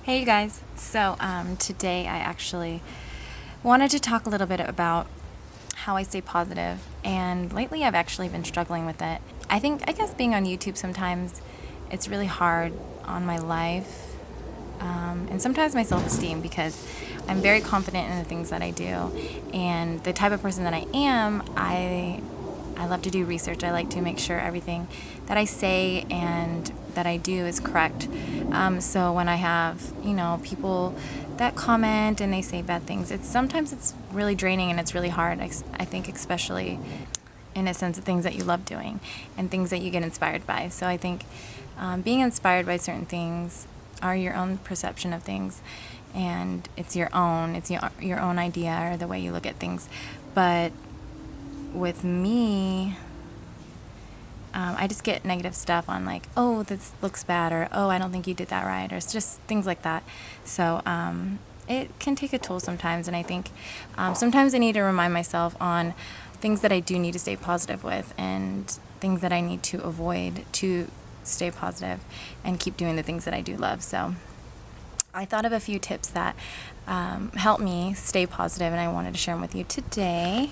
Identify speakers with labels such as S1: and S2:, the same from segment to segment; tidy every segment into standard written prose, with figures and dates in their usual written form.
S1: Hey you guys, so today I actually wanted to talk a little bit about how I stay positive, and lately I've actually been struggling with it. I guess being on YouTube sometimes it's really hard on my life, and sometimes my self-esteem, because I'm very confident in the things that I do, and the type of person that I am, I love to do research. I like to make sure everything that I say and that I do is correct. So when I have, people that comment and they say bad things, sometimes it's really draining and it's really hard. I think especially in a sense of things that you love doing and things that you get inspired by. So I think being inspired by certain things are your own perception of things, and it's your own idea or the way you look at things. But with me, I just get negative stuff on like, oh, this looks bad, or oh, I don't think you did that right, or it's just things like that. So it can take a toll sometimes, and I think sometimes I need to remind myself on things that I do need to stay positive with and things that I need to avoid to stay positive and keep doing the things that I do love. So I thought of a few tips that help me stay positive, and I wanted to share them with you today.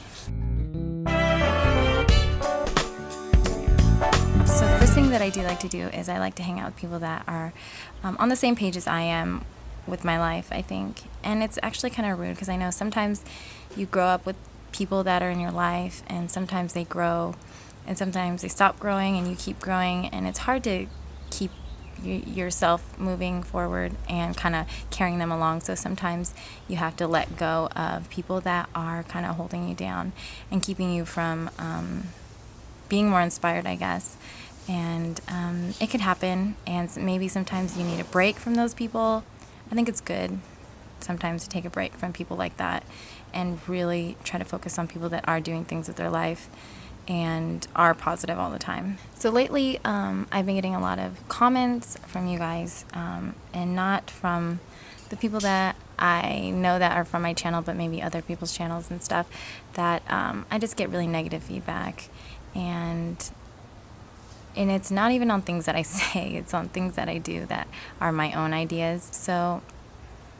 S1: So the first thing that I do like to do is I like to hang out with people that are on the same page as I am with my life, I think. And it's actually kind of rude, because I know sometimes you grow up with people that are in your life, and sometimes they grow and sometimes they stop growing and you keep growing, and it's hard to keep yourself moving forward and kind of carrying them along. So sometimes you have to let go of people that are kind of holding you down and keeping you from being more inspired, I guess. And it could happen, and maybe sometimes you need a break from those people. I think it's good sometimes to take a break from people like that and really try to focus on people that are doing things with their life and are positive all the time. So lately, I've been getting a lot of comments from you guys, and not from the people that I know that are from my channel, but maybe other people's channels and stuff, that I just get really negative feedback. And it's not even on things that I say, it's on things that I do that are my own ideas. So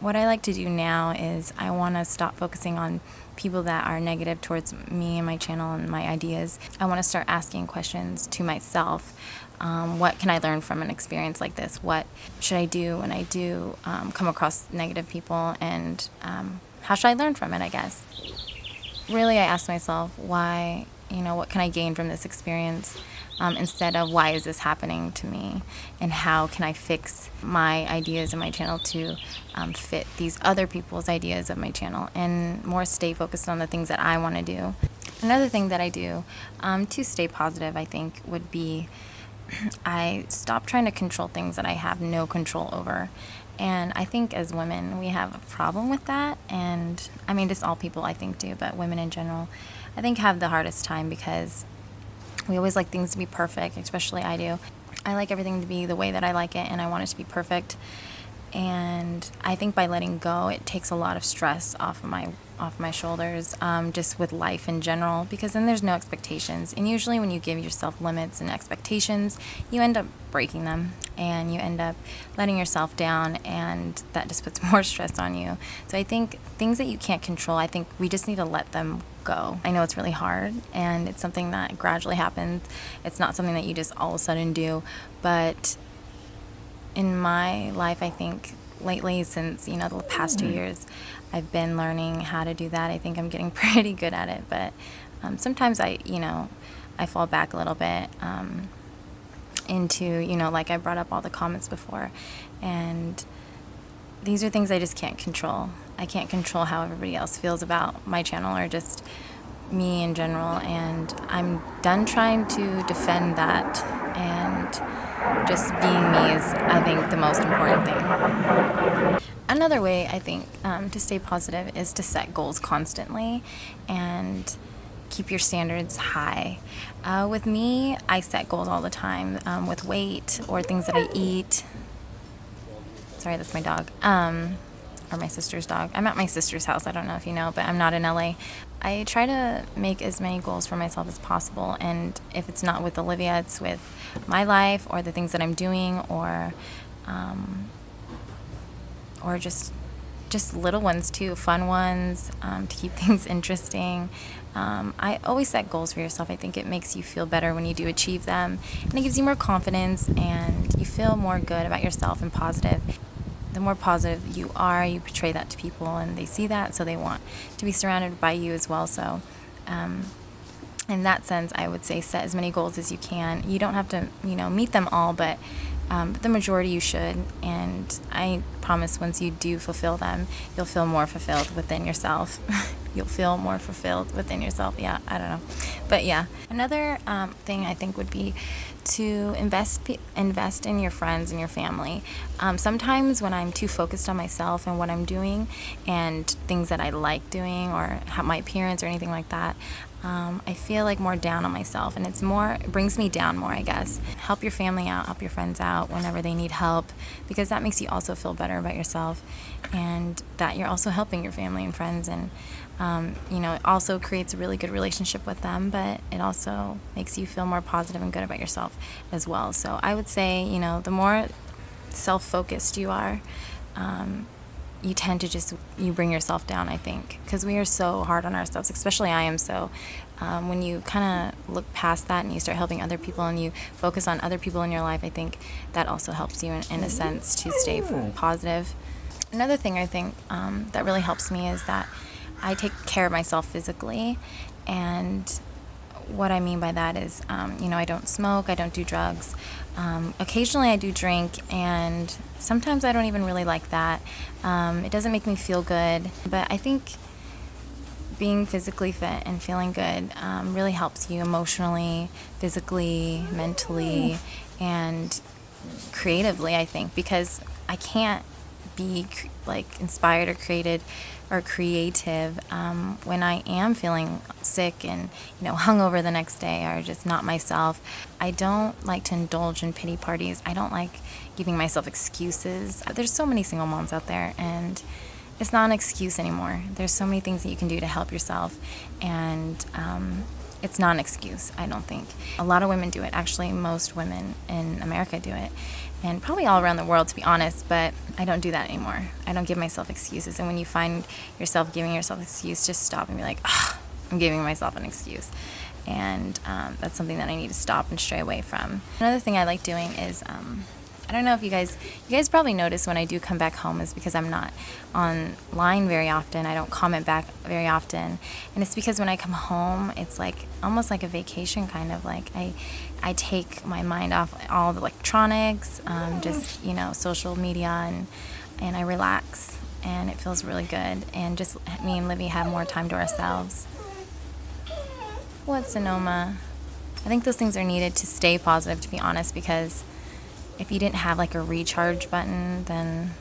S1: what I like to do now is I want to stop focusing on people that are negative towards me and my channel and my ideas. I want to start asking questions to myself. What can I learn from an experience like this? What should I do when I do come across negative people, and how should I learn from it, I guess? Really, I ask myself, why, what can I gain from this experience, instead of why is this happening to me, and how can I fix my ideas in my channel to fit these other people's ideas of my channel, and more stay focused on the things that I want to do. Another thing that I do to stay positive, I think, would be I stop trying to control things that I have no control over. And I think as women, we have a problem with that. And I mean, just all people I think do, but women in general, I think have the hardest time, because we always like things to be perfect, especially I do. I like everything to be the way that I like it, and I want it to be perfect. And I think by letting go, it takes a lot of stress off my shoulders, just with life in general, because then there's no expectations. And usually when you give yourself limits and expectations, you end up breaking them, and you end up letting yourself down, and that just puts more stress on you. So I think things that you can't control, I think we just need to let them go. I know it's really hard, and it's something that gradually happens. It's not something that you just all of a sudden do, but in my life, I think lately, since the past 2 years, I've been learning how to do that. I think I'm getting pretty good at it, but sometimes I fall back a little bit into, like I brought up all the comments before, and these are things I just can't control. I can't control how everybody else feels about my channel, or just me in general, and I'm done trying to defend that, and just being me is, I think, the most important thing. Another way, I think, to stay positive is to set goals constantly and keep your standards high. With me, I set goals all the time, with weight or things that I eat. Sorry, that's my dog. Or my sister's dog. I'm at my sister's house, I don't know if you know, but I'm not in LA. I try to make as many goals for myself as possible, and if it's not with Olivia, it's with my life or the things that I'm doing, or or just little ones too, fun ones, to keep things interesting. I always set goals for yourself. I think it makes you feel better when you do achieve them, and it gives you more confidence, and you feel more good about yourself and positive. The more positive you are, you portray that to people, and they see that, so they want to be surrounded by you as well. So in that sense, I would say set as many goals as you can. You don't have to, meet them all, but the majority you should. And I promise once you do fulfill them, you'll feel more fulfilled within yourself. You'll feel more fulfilled within yourself. Yeah, I don't know. But yeah, another thing I think would be to invest in your friends and your family. Sometimes when I'm too focused on myself and what I'm doing and things that I like doing or my appearance or anything like that, I feel like more down on myself, and it brings me down more, I guess. Help your family out, help your friends out whenever they need help, because that makes you also feel better about yourself, and that you're also helping your family and friends, and it also creates a really good relationship with them, but it also makes you feel more positive and good about yourself as well. So I would say, the more self-focused you are, you tend to you bring yourself down, I think, because we are so hard on ourselves, especially I am. So when you kind of look past that and you start helping other people and you focus on other people in your life, I think that also helps you in a sense to stay positive. Another thing I think that really helps me is that I take care of myself physically, and what I mean by that is, I don't smoke, I don't do drugs. Occasionally I do drink, and sometimes I don't even really like that. It doesn't make me feel good, but I think being physically fit and feeling good really helps you emotionally, physically, mentally, and creatively, I think, because I can't be inspired or creative when I am feeling sick and hungover the next day, or just not myself. I don't like to indulge in pity parties. I don't like giving myself excuses. There's so many single moms out there, and it's not an excuse anymore. There's so many things that you can do to help yourself, and it's not an excuse, I don't think. A lot of women do it. Actually, most women in America do it, and probably all around the world, to be honest, but I don't do that anymore. I don't give myself excuses, and when you find yourself giving yourself an excuse, just stop and be like, I'm giving myself an excuse. And that's something that I need to stop and stray away from. Another thing I like doing is, I don't know if you guys probably notice when I do come back home is because I'm not online very often. I don't comment back very often. And it's because when I come home, it's almost like a vacation, kind of like I take my mind off all the electronics, just, social media, and I relax, and it feels really good. And just me and Livy have more time to ourselves. What, Sonoma? I think those things are needed to stay positive, to be honest, because if you didn't have a recharge button, then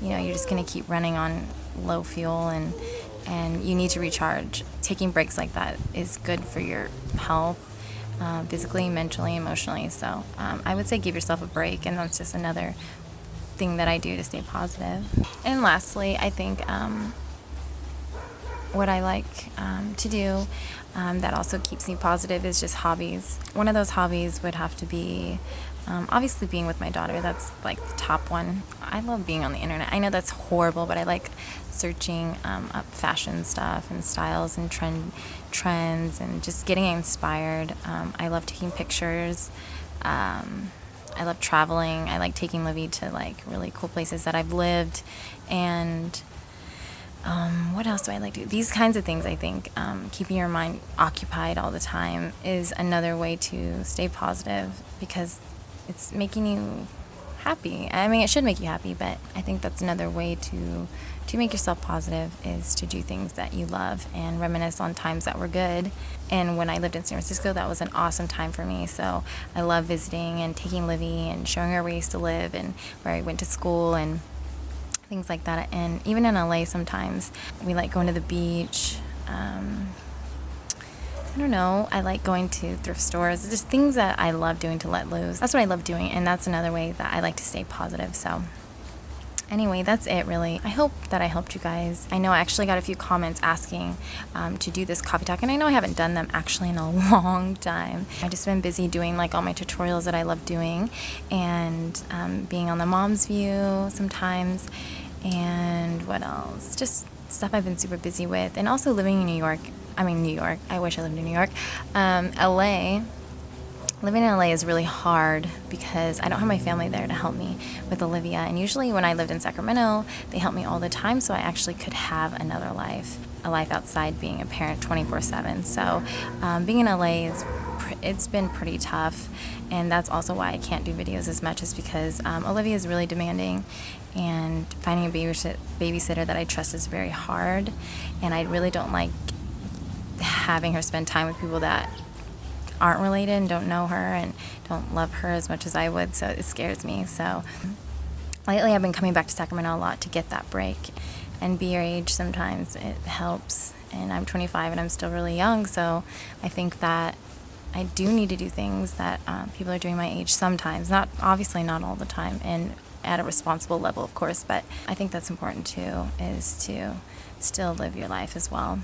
S1: you're just going to keep running on low fuel, and you need to recharge. Taking breaks like that is good for your health, physically, mentally, emotionally. So I would say give yourself a break, and that's just another thing that I do to stay positive. And lastly, I think what I like to do that also keeps me positive is just hobbies. One of those hobbies would have to be obviously being with my daughter. That's the top one. I love being on the internet. I know that's horrible, but I like searching up fashion stuff and styles and trends and just getting inspired. I love taking pictures. I love traveling. I like taking Livy to really cool places that I've lived. And what else do I like to do? These kinds of things, I think, keeping your mind occupied all the time is another way to stay positive, because it's making you happy. I mean, it should make you happy, but I think that's another way to make yourself positive, is to do things that you love and reminisce on times that were good. And when I lived in San Francisco, that was an awesome time for me. So I love visiting and taking Livy and showing her where I used to live and where I went to school and things like that. And even in LA, sometimes we like going to the beach. I don't know, I like going to thrift stores, just things that I love doing to let loose. That's what I love doing, and that's another way that I like to stay positive. So Anyway, that's it really. I hope that I helped you guys. I know I actually got a few comments asking to do this coffee talk, and I know I haven't done them actually in a long time. I've just been busy doing like all my tutorials that I love doing, and being on the Mom's View sometimes, and what else? Just stuff I've been super busy with, and also living in New York. I wish I lived in New York. LA. Living in LA is really hard because I don't have my family there to help me with Olivia, and usually when I lived in Sacramento, they helped me all the time, so I actually could have another life, a life outside being a parent 24/7. So being in LA it's been pretty tough, and that's also why I can't do videos as much, is because Olivia is really demanding, and finding a babysitter that I trust is very hard, and I really don't like having her spend time with people that aren't related and don't know her and don't love her as much as I would, so it scares me. So lately I've been coming back to Sacramento a lot to get that break, and be your age sometimes it helps, and I'm 25 and I'm still really young, so I think that I do need to do things that people are doing my age sometimes, obviously not all the time, and at a responsible level of course, but I think that's important too, is to still live your life as well.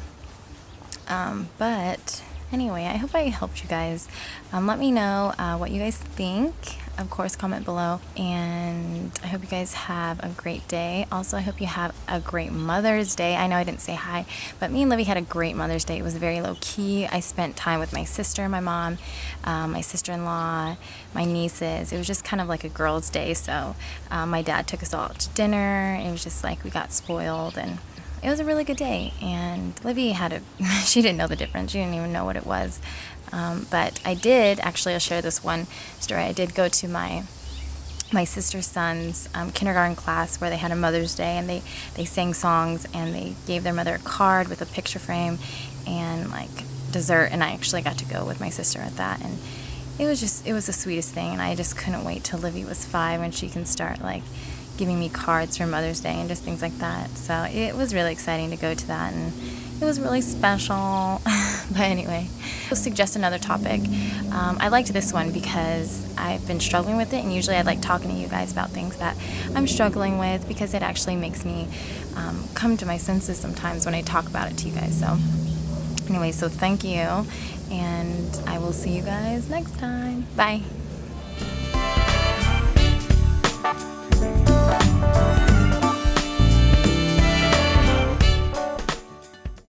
S1: But anyway, I hope I helped you guys. Let me know what you guys think. Of course, comment below. And I hope you guys have a great day. Also, I hope you have a great Mother's Day. I know I didn't say hi, but me and Livy had a great Mother's Day. It was very low-key. I spent time with my sister, my mom, my sister-in-law, my nieces. It was just kind of like a girls' day. So my dad took us all out to dinner. It was just like we got spoiled, and it was a really good day. And Livy she didn't know the difference. She didn't even know what it was. But I did, actually, I'll share this one story. I did go to my sister's son's kindergarten class where they had a Mother's Day, and they sang songs, and they gave their mother a card with a picture frame and like dessert, and I actually got to go with my sister at that, and it was the sweetest thing, and I just couldn't wait till Livy was 5 when she can start like giving me cards for Mother's Day and just things like that. So it was really exciting to go to that, and it was really special. But anyway, I'll suggest another topic. I liked this one because I've been struggling with it, and usually I like talking to you guys about things that I'm struggling with, because it actually makes me come to my senses sometimes when I talk about it to you guys. So anyway, so thank you, and I will see you guys next time. Bye.